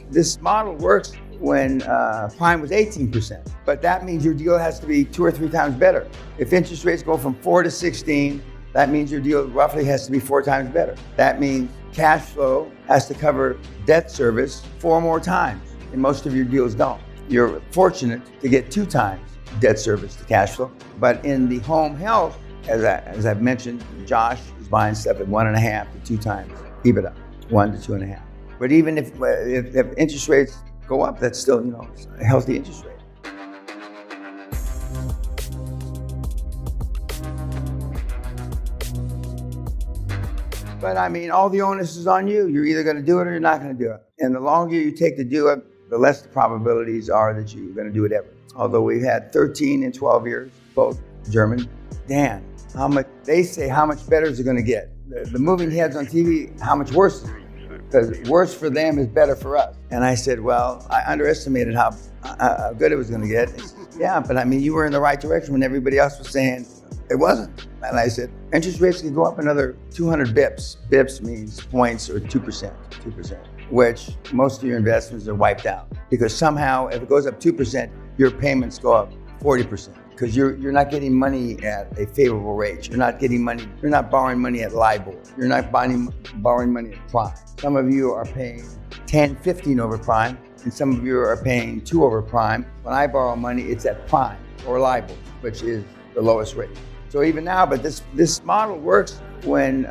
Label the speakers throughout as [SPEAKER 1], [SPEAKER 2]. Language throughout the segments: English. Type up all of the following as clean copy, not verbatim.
[SPEAKER 1] this model works when prime was 18%, but that means your deal has to be 2 or 3 times better. If interest rates go from 4 to 16, that means your deal roughly has to be 4 times better. That means cash flow has to cover debt service 4 more times, and most of your deals don't. You're fortunate to get 2 times debt service to cash flow, but in the home health, as I've mentioned, Josh is buying stuff at 1.5 to 2 times EBITDA, 1 to 2.5. But even if interest rates go up, that's still, a healthy interest rate. But I mean, all the onus is on you. You're either going to do it or you're not going to do it. And the longer you take to do it, the less the probabilities are that you're going to do it ever. Although we've had 13 and 12 years, both German. Dan, how much better is it going to get? The moving heads on TV, how much worse is it? Because worse for them is better for us. And I said, well, I underestimated how good it was going to get. Yeah, but I mean, you were in the right direction when everybody else was saying it wasn't. And I said, interest rates can go up another 200 bips. Bips means points or 2%, which most of your investments are wiped out. Because somehow, if it goes up 2%, your payments go up 40%. Because you're not getting money at a favorable rate. You're not borrowing money at LIBOR. You're not borrowing money at prime. Some of you are paying 10, 15 over prime, and some of you are paying 2 over prime. When I borrow money, it's at prime or LIBOR, which is the lowest rate. So even now, but this model works when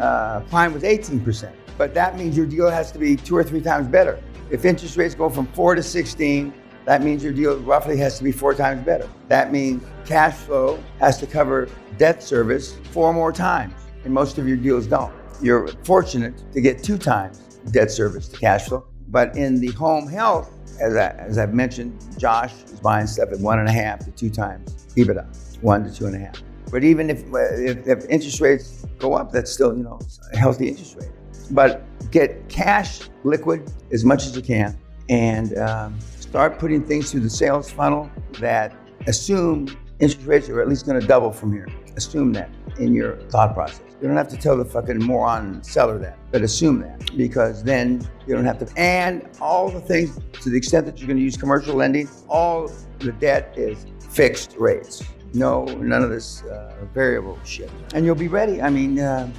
[SPEAKER 1] prime was 18%. But that means your deal has to be 2 or 3 times better. If interest rates go from 4 to 16, that means your deal roughly has to be 4 times better. That means cash flow has to cover debt service 4 more times, and most of your deals don't. You're fortunate to get 2 times debt service to cash flow. But in the home health, as I've mentioned, Josh is buying stuff at 1.5 to 2 times EBITDA, 1 to 2.5. But even if interest rates go up, that's still, a healthy interest rate. But get cash liquid as much as you can, and start putting things through the sales funnel that assume interest rates are at least going to double from here. Assume that in your thought process. You don't have to tell the fucking moron seller that, but assume that, because then you don't have to. And all the things, to the extent that you're going to use commercial lending, all the debt is fixed rates. No, none of this variable shit. And you'll be ready. I mean, I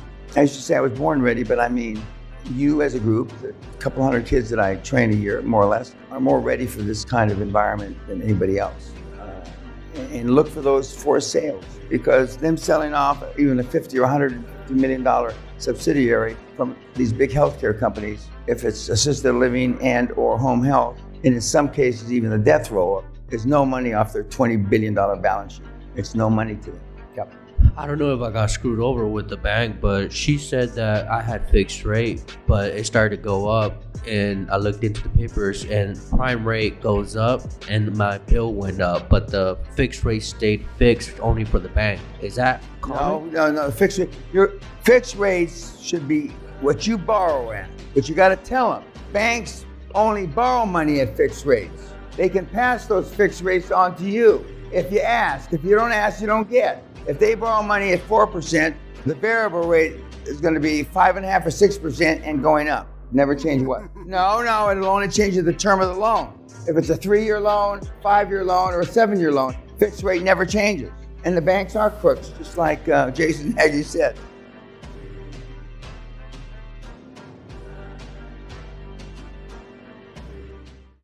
[SPEAKER 1] used to say I was born ready, but I mean, you as a group, the couple hundred kids that I train a year, more or less, are more ready for this kind of environment than anybody else. And look for those forced sales, because them selling off even a $50 or $150 million subsidiary from these big healthcare companies, if it's assisted living and or home health, and in some cases even the death roll-up, is no money off their $20 billion balance sheet. It's no money to them. Yep.
[SPEAKER 2] I don't know if I got screwed over with the bank, but she said that I had fixed rate, but it started to go up, and I looked into the papers, and prime rate goes up and my bill went up, but the fixed rate stayed fixed only for the bank. Is that common?
[SPEAKER 1] No. Fixed rate. Your fixed rates should be what you borrow at, but you got to tell them. Banks only borrow money at fixed rates. They can pass those fixed rates on to you if you ask. If you don't ask, you don't get. If they borrow money at 4%, the variable rate is going to be 5.5 or 6% and going up. Never change what? No, it'll only change the term of the loan. If it's a 3-year loan, 5-year loan, or a 7-year loan, fixed rate never changes. And the banks are crooks, just like Jason Nagy said.